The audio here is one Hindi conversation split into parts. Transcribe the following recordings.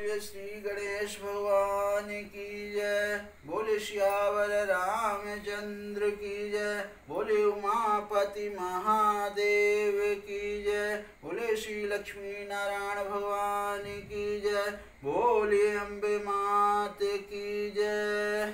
बोलिए श्री गणेश भगवान की जय। बोले श्यावर रामचंद्र की जय। बोले उमापति महादेव की जय। बोले श्री लक्ष्मी नारायण भगवान की जय। बोले अम्बे मात की जय।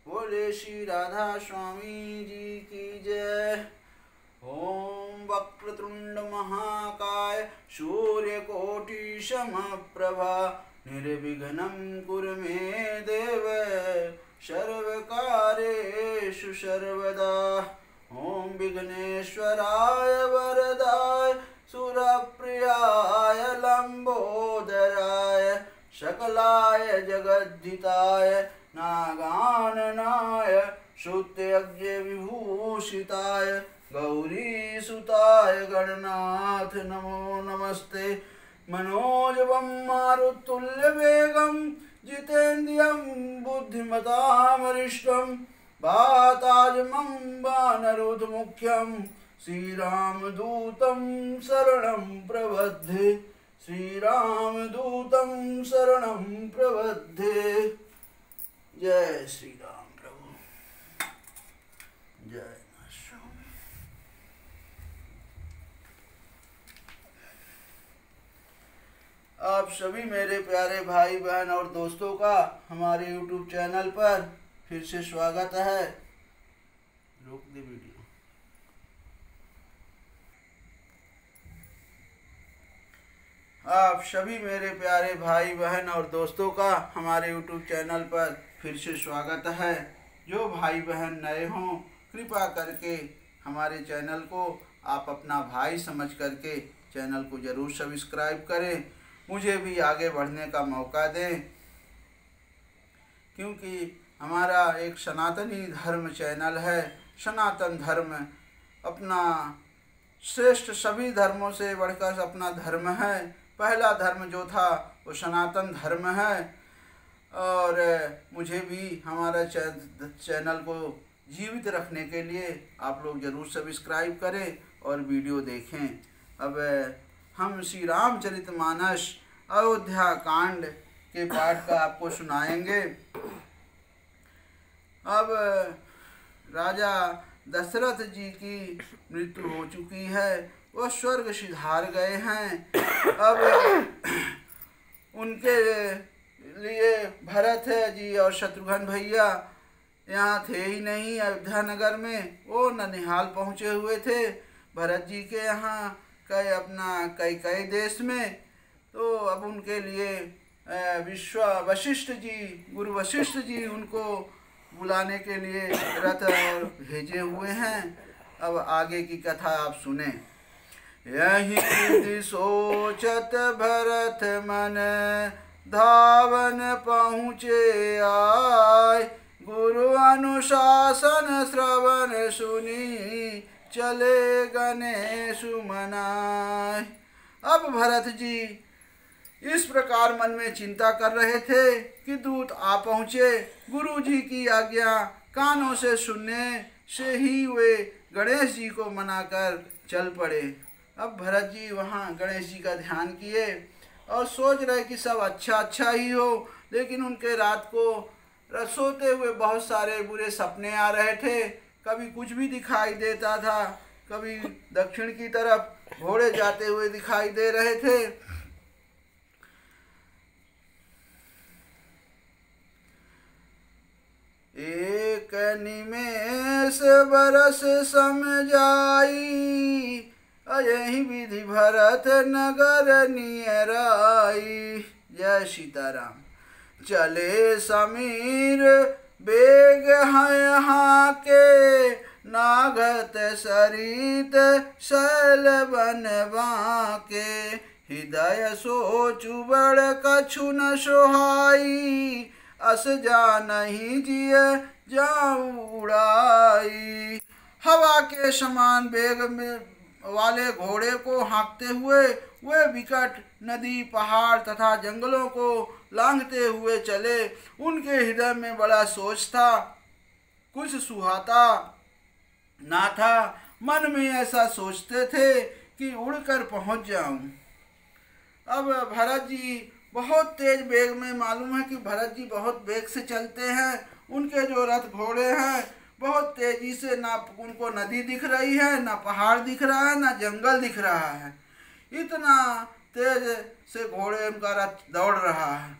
बोले श्री राधा स्वामी जी की जय। ओम वक्रतुंड महाकाय सूर्यकोटि समप्रभा निर्विघ्नं कुरु मे देव सर्वकार्येषु सर्वदा। ओम विघ्नेश्वराय वरदाय सुरप्रियाय लंबोदराय सकलाय जगद्धिताय नागाननाय श्रुत्यज्ञ विभूषिताय गौरी सुताय गणनाथ नमो नमस्ते। मनोजवं मारुतुल्यवेगं जितेन्द्रियं बुद्धिमतां वरिष्ठं वातात्मं वानरोधमुख्यं श्रीरामदूतं शरणं प्रपद्ये। श्रीरामदूतं शरणं प्रपद्ये। जय श्री राम प्रभु। जय। आप सभी मेरे प्यारे भाई बहन और दोस्तों का हमारे YouTube चैनल पर फिर से स्वागत है। रोक दे वीडियो। आप सभी मेरे प्यारे भाई बहन और दोस्तों का हमारे YouTube चैनल पर फिर से स्वागत है। जो भाई बहन नए हों कृपा करके हमारे चैनल को आप अपना भाई समझ करके चैनल को ज़रूर सब्सक्राइब करें। मुझे भी आगे बढ़ने का मौका दें, क्योंकि हमारा एक सनातनी धर्म चैनल है। सनातन धर्म अपना श्रेष्ठ सभी धर्मों से बढ़कर अपना धर्म है। पहला धर्म जो था वो सनातन धर्म है। और मुझे भी हमारा चैनल को जीवित रखने के लिए आप लोग ज़रूर सब्सक्राइब करें और वीडियो देखें। अब हम श्री रामचरितमानस अयोध्या कांड के पाठ का आपको सुनाएंगे। अब राजा दशरथ जी की मृत्यु हो चुकी है, वह स्वर्ग सिधार गए हैं। अब उनके लिए भरत जी और शत्रुघ्न भैया यहाँ थे ही नहीं अयोध्या नगर में, वो ननिहाल पहुँचे हुए थे भरत जी के यहाँ कई देश में। तो अब उनके लिए गुरु वशिष्ठ जी उनको बुलाने के लिए रथ और भेजे हुए हैं। अब आगे की कथा आप सुने। यही सोचत भरत मन धावन पहुँचे आय। गुरु अनुशासन श्रवण सुनी चले गणेश मनाय। अब भरत जी इस प्रकार मन में चिंता कर रहे थे कि दूत आ पहुँचे। गुरु जी की आज्ञा कानों से सुनने से ही वे गणेश जी को मनाकर चल पड़े। अब भरत जी वहाँ गणेश जी का ध्यान किए और सोच रहे कि सब अच्छा ही हो, लेकिन उनके रात को सोते हुए बहुत सारे बुरे सपने आ रहे थे। कभी कुछ भी दिखाई देता था, कभी दक्षिण की तरफ घोड़े जाते हुए दिखाई दे रहे थे। एक निमेष बरस समझाई यही विधि भरत नगर नियराई। जय सीताराम। चले समीर बेग हैं यहाँ के नागत सरित शैल बन बाके। हृदय सोचु बड़ कछु न सोहाई अस जा नहीं जिय जाऊं उड़ाई। हवा के समान बेग में वाले घोड़े को हाँकते हुए वे विकट नदी पहाड़ तथा जंगलों को लांघते हुए चले। उनके हृदय में बड़ा सोच था, कुछ सुहाता ना था। मन में ऐसा सोचते थे कि उड़कर पहुंच जाऊं। अब भरत जी बहुत तेज वेग में, मालूम है कि भरत जी बहुत वेग से चलते हैं। उनके जो रथ घोड़े हैं बहुत तेजी से, ना उनको नदी दिख रही है, ना पहाड़ दिख रहा है, ना जंगल दिख रहा है, इतना तेज से घोड़े उनका रथ दौड़ रहा है।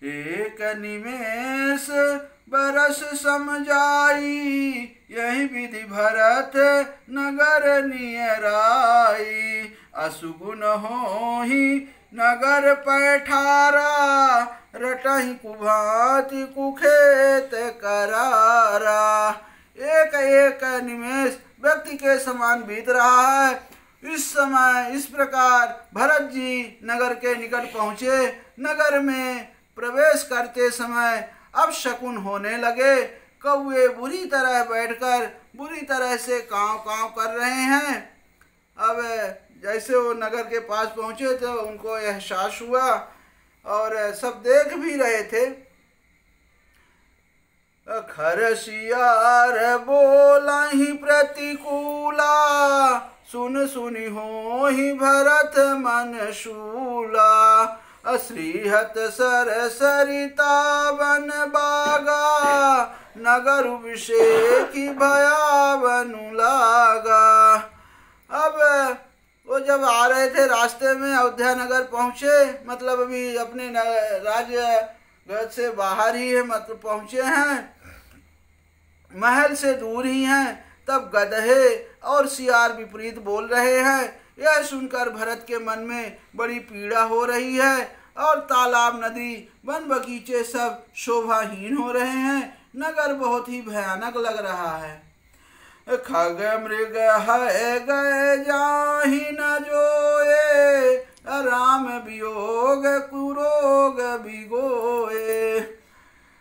एक निमेष बरस समझाई, यही विधि भरत नगर नियराई। असुगुन होहि नगर पैठारा, रटहि कुभांति कुखेत करारा। एक एक निमेष व्यक्ति के समान बीत रहा है। इस समय इस प्रकार भरत जी नगर के निकट पहुँचे। नगर में प्रवेश करते समय अब शकुन होने लगे। कौवे बुरी तरह बैठकर बुरी तरह से काँव काँव कर रहे हैं। अब जैसे वो नगर के पास पहुँचे तो उनको एहसास हुआ और सब देख भी रहे थे। खरसियार बोलहि प्रतिकूला, सुन सुनि होहि भरत मन शूला। श्रीहत सर सरिता वन बागा, नगर अभिषेकी भयावनु लागा। अब वो जब आ रहे थे रास्ते में अयोध्या नगर पहुँचे, मतलब अभी अपने राज्य घर से बाहर ही है, मतलब पहुँचे हैं, महल से दूर ही हैं, तब गधे और सियार विपरीत बोल रहे हैं। यह सुनकर भरत के मन में बड़ी पीड़ा हो रही है और तालाब, नदी, वन बगीचे सब शोभाहीन हो रहे हैं। नगर बहुत ही भयानक लग रहा है। खग मृग है गए जाहि न जोए, राम वियोग कुरोग बिगोए।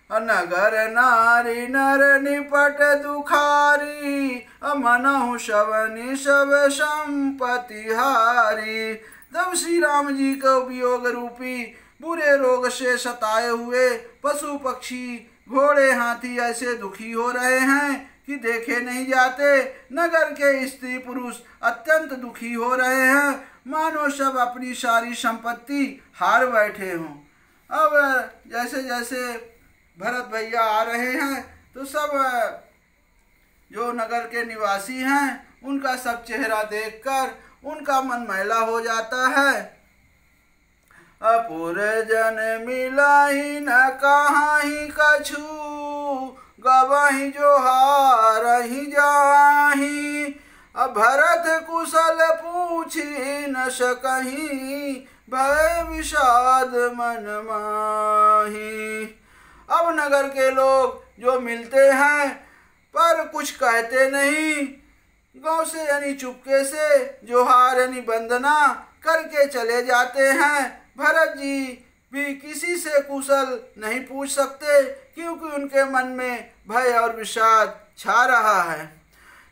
नगर नारी नर निपट दुखारी, मनहु शवनि सब संपत्ति हारी। तब श्री राम जी को वियोग रूपी बुरे रोग से सताए हुए पशु पक्षी, घोड़े, हाथी ऐसे दुखी हो रहे हैं कि देखे नहीं जाते। नगर के स्त्री पुरुष अत्यंत दुखी हो रहे हैं, मानो सब अपनी सारी संपत्ति हार बैठे हों। अब जैसे जैसे भरत भैया आ रहे हैं तो सब जो नगर के निवासी हैं उनका सब चेहरा देखकर उनका मन मैला हो जाता है। अपुर जन मिलाही न कहाही कछु, गवाही जो हारही जाही। भरत कुशल पूछी न सकही, भय विषाद मन माही। अब नगर के लोग जो मिलते हैं पर कुछ कहते नहीं, गांव से यानी चुपके से जोहार यानी वंदना करके चले जाते हैं। भरत जी भी किसी से कुशल नहीं पूछ सकते क्योंकि उनके मन में भय और विषाद छा रहा है।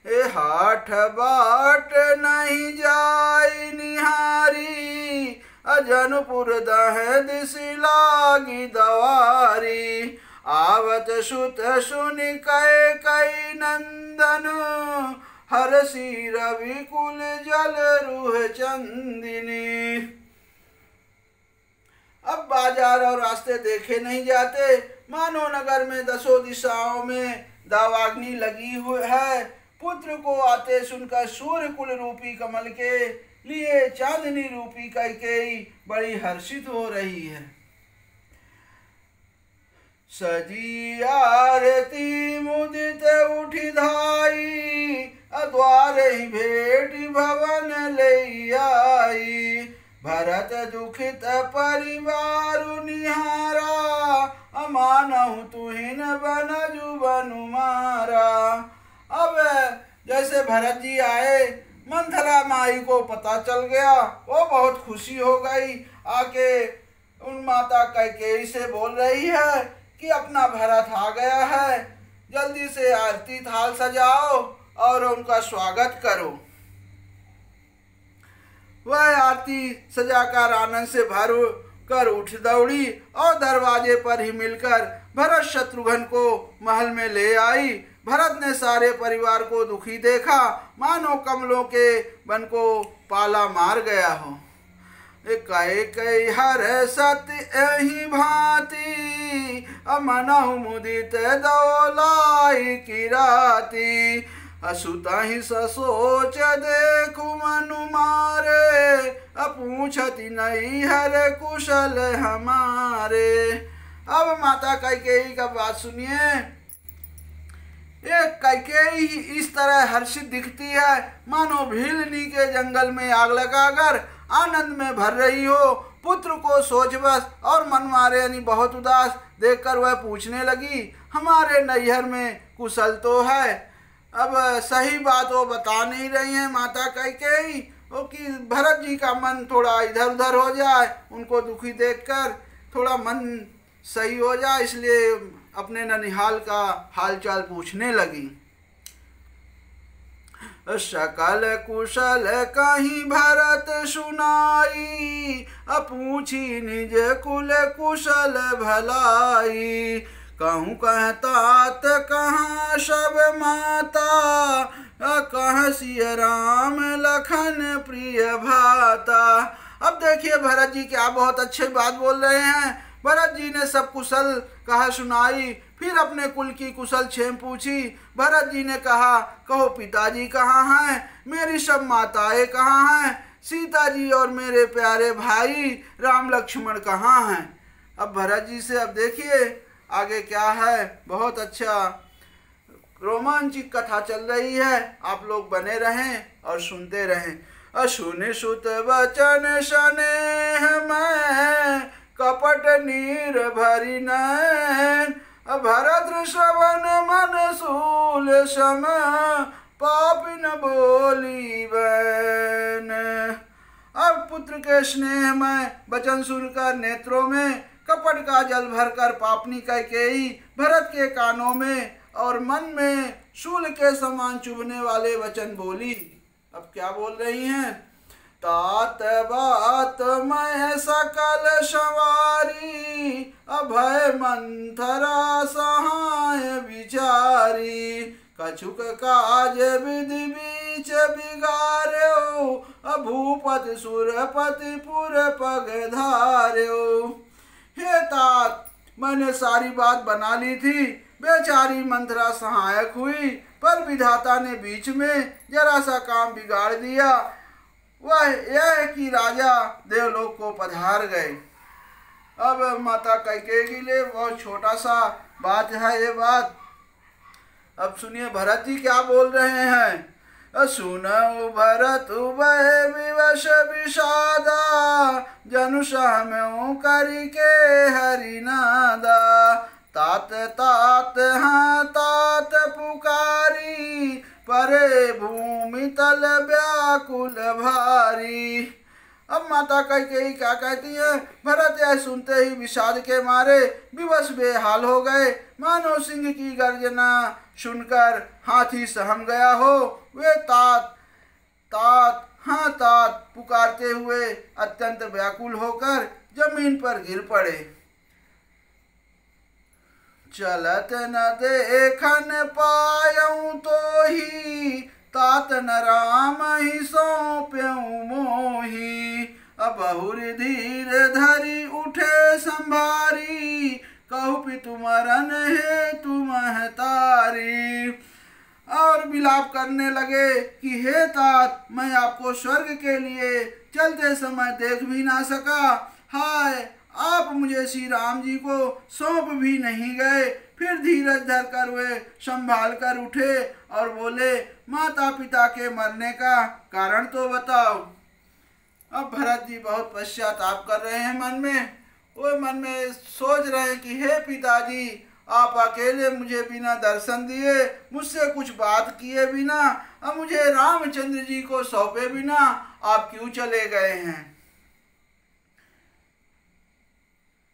ए हाथ बाट नहीं जाई निहारी, अजनपुर दह दिशि लागी दवारी। आवत सुत सुनि कै कई नंदन, हरसी रवि कुल जल रूह चंदिनी। अब बाजार और रास्ते देखे नहीं जाते, मानो नगर में दसों दिशाओं में दावाग्नि लगी हुई है। पुत्र को आते सुनकर सूर्य कुल रूपी कमल के लिए चांदनी रूपी कैकेयी बड़ी हर्षित हो रही है। सजी आरती मुदित उठी धाई, द्वार ही भेट भवन ले आई। भरत दुखित परिवार निहारा, अमानहु तुहिन बनजु बनु मारा। अब जैसे भरत जी आए, मंथरा माई को पता चल गया, वो बहुत खुशी हो गई। आके उन माता कैकेयी से बोल रही है कि अपना भरत आ गया है, जल्दी से आरती थाल सजाओ और उनका स्वागत करो। वह आरती सजाकर आनंद से भर कर उठ दौड़ी और दरवाजे पर ही मिलकर भरत शत्रुघ्न को महल में ले आई। भरत ने सारे परिवार को दुखी देखा, मानो कमलों के वन को पाला मार गया हो। कई कई हर सत्य एहि भांति मनहु मुदित दौलाई किराती असुतहि ससोच देखु मनु मारे पूछति नहीं हर कुशल हमारे। अब माता कैकेयी का बात सुनिए। एक कैकेयी इस तरह हर्षित दिखती है मानो भीलनी के जंगल में आग लगाकर आनंद में भर रही हो। पुत्र को सोचवश और मनमारे यानी बहुत उदास देखकर वह पूछने लगी, हमारे नैहर में कुशल तो है। अब सही बात वो बता नहीं रही हैं माता कैकेयी, वो कि भरत जी का मन थोड़ा इधर उधर हो जाए, उनको दुखी देखकर थोड़ा मन सही हो जाए, इसलिए अपने ननिहाल का हालचाल पूछने लगी। सकल कुशल कहीं भरत सुनाई पूछी निज कुल कुशल भलाई। कहूँ कह तात कहाँ सब माता कहाँ सिय राम लखन प्रिय भाता। अब देखिए भरत जी क्या बहुत अच्छी बात बोल रहे हैं। भरत जी ने सब कुशल कहा सुनाई, फिर अपने कुल की कुशल क्षेम पूछी। भरत जी ने कहा, कहो पिताजी कहाँ हैं, मेरी सब माताएं कहाँ हैं, सीता जी और मेरे प्यारे भाई राम लक्ष्मण कहाँ हैं। अब भरत जी से अब देखिए आगे क्या है, बहुत अच्छा रोमांचिक कथा चल रही है। आप लोग बने रहें और सुनते रहें। अशुनि सुत वचन स्नेह में कपट नीर भरी नैन भरत श्रवण मन सूल सम पापिन बोली बैन। अब पुत्र के स्नेह में वचन सुनकर नेत्रों में कपट का जल भरकर पापनी कैकेयी भरत के कानों में और मन में शूल के समान चुभने वाले वचन बोली। अब क्या बोल रही हैं, तात बात मैं सकल सवारी अभय मंथरा सहाय विचारी। कछुक काज विधि बीच बिगार्यो भूपति सुरपति पुर पग धार्यो। हे तात, मैंने सारी बात बना ली थी, बेचारी मंथरा सहायक हुई, पर विधाता ने बीच में जरा सा काम बिगाड़ दिया। वह यह कि राजा देवलोक को पधार गए। अब माता कैकेयी के लिए बहुत छोटा सा बात है ये बात। अब सुनिए भरत जी क्या बोल रहे हैं। सुनऊ भरत उभय विवश विषादा जनु सहम्यों करि के हरिनादा। तात तात हाँ तात पुकारी परे भूमि तल व्याकुल भारी। अब माता कैकेयी क्या कहती है, भरत यह सुनते ही विषाद के मारे विवश बेहाल हो गए, मानो सिंह की गर्जना सुनकर हाथी सहम गया हो। वे तात तात हाँ तात पुकारते हुए अत्यंत व्याकुल होकर जमीन पर गिर पड़े। चलत न देखन पायऊं तो ही तात न राम ही सौंप्यऊं मोही। बहुर धीर धरी उठे संभारी कहु पितु मरन हे तुम महतारी। और विलाप करने लगे कि हे तात, मैं आपको स्वर्ग के लिए चलते समय देख भी ना सका। हाय, आप मुझे श्री राम जी को सौंप भी नहीं गए। फिर धीरज धर कर वे संभाल कर उठे और बोले, माता पिता के मरने का कारण तो बताओ। अब भरत जी बहुत पश्चाताप कर रहे हैं मन में। वो मन में सोच रहे हैं कि हे पिताजी, आप अकेले मुझे बिना दर्शन दिए, मुझसे कुछ बात किए बिना, अब मुझे रामचंद्र जी को सौंपे बिना आप क्यों चले गए हैं।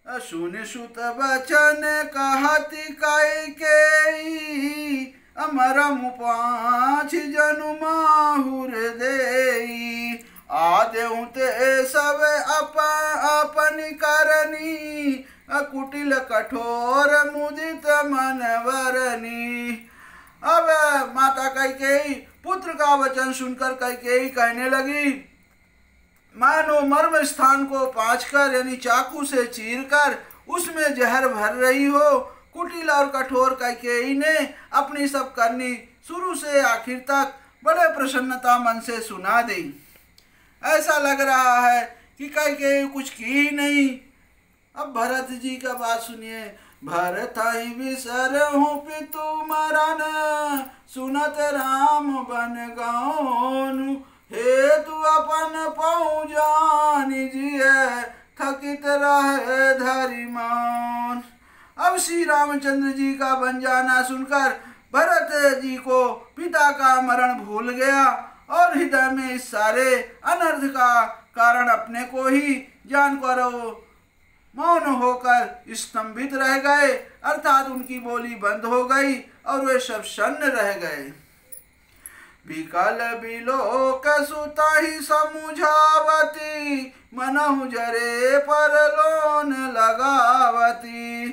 सुन सुत बचन कहति कैकेयी अमरम पाँच जनु माहुर देई। आदेहु ते सब अपन करनी कुटिल कठोर मुदित मन वरनी। अब माता कैकेयी पुत्र का वचन सुनकर कैकेयी कहने लगी, मानो मर्म स्थान को पाँचकर यानी चाकू से चीरकर उसमें जहर भर रही हो। कुटिल और कठोर कैकेयी ने अपनी सब करनी शुरू से आखिर तक बड़े प्रसन्नता मन से सुना दी। ऐसा लग रहा है कि कैकेयी कुछ की ही नहीं। अब भरत जी का बात सुनिए। भरत ही बिसरहु पितु मरन, सुनत राम बन गौनु, हेतु अपन पहु जानि जिय, थकित रहे धरि मौन। अब श्री रामचंद्र जी का बन जाना सुनकर भरत जी को पिता का मरण भूल गया और हृदय में इस सारे अनर्थ का कारण अपने को ही जानकर मौन होकर स्तंभित रह गए, अर्थात उनकी बोली बंद हो गई और वे सब सन्न रह गए। विकल बिलोक सुतहि समुझावती, मनहु जरे पर लोन लगावती,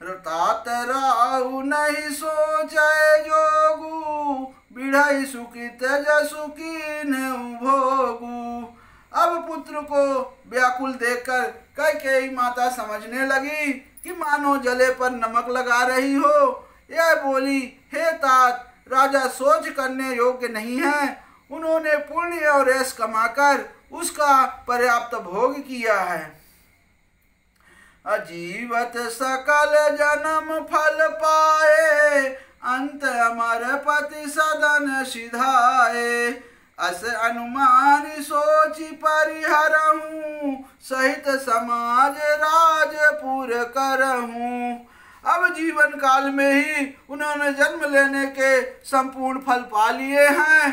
तात राउ नहीं सोचे जोगु, बिढ़ई सुकित जसु कीन भोगु। अब पुत्र को व्याकुल देखकर कैकेयी माता समझने लगी कि मानो जले पर नमक लगा रही हो। यह बोली, हे तात, राजा सोच करने योग्य नहीं है। उन्होंने पुण्य और यश कमाकर उसका पर्याप्त भोग किया है। अजीवत सकल जन्म फल पाए, अंत अमर पति सदन सिधाए, अस अनुमान सोचि परिहरहूँ, सहित समाज राजपुर करहूँ। अब जीवन काल में ही उन्होंने जन्म लेने के संपूर्ण फल पा लिए हैं,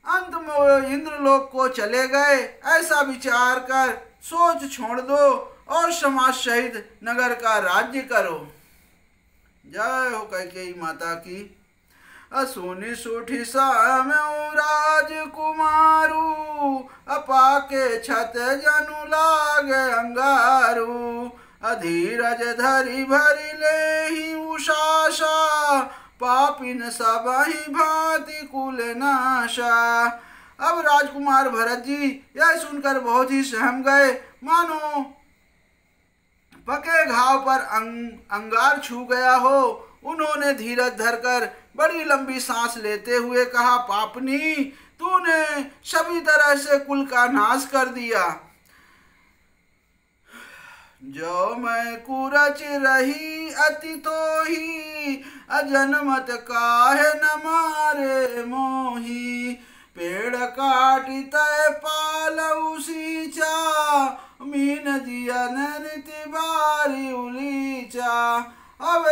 अंत में इंद्रलोक को चले गए। ऐसा विचार कर सोच छोड़ दो और समाज सहित नगर का राज्य करो। जय हो कैकेयी माता की। असुनि सुठी साम्यु राजकुमारू, अपाके छत जनु लागे अंगारू, अधीरज धरि भरि लेहि उषाशा, पापिन सबहि भांति कुल नाशा। अब राजकुमार भरत जी यह सुनकर बहुत ही सहम गए, मानो पके घाव पर अंगार छू गया हो। उन्होंने धीरज धरकर बड़ी लंबी सांस लेते हुए कहा, पापनी, तूने सभी तरह से कुल का नाश कर दिया। जो मैं कुरच रही अति तो ही, अजन्मत काहे न मारे मोही, पेड़ काटी तय पालऊ सींचा, मीन दिया नृत्य बारी उलीचा। अब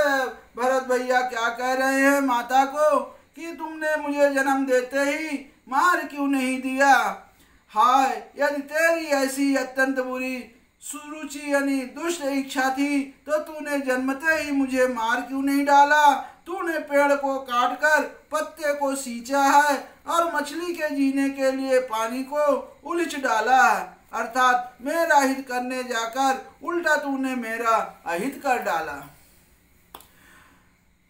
भरत भैया क्या कह रहे हैं माता को कि तुमने मुझे जन्म देते ही मार क्यों नहीं दिया। हाय, यदि तेरी ऐसी अत्यंत बुरी सुरुचि यानी दुष्ट इच्छा थी तो तूने जन्मते ही मुझे मार क्यों नहीं डाला। तूने पेड़ को काटकर पत्ते को सींचा है और मछली के जीने के लिए पानी को उलीच डाला है, अर्थात मेरा हित करने जाकर उल्टा तूने मेरा अहित कर डाला।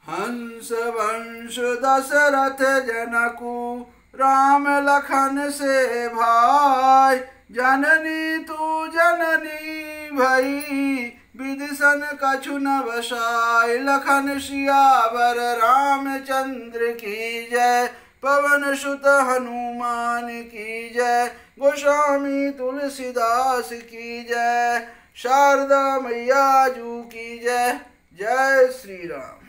हंस वंश दशरथ जनकु, राम लखन से भाई, जननी तू जननी भई, विदिशन कछु न बसाई। लखन सियावर रामचंद्र की जय, पवन सुत हनुमान की जय, गोस्वामी तुलसीदास की जय, शारदा मैया जू की जय। जय श्री राम।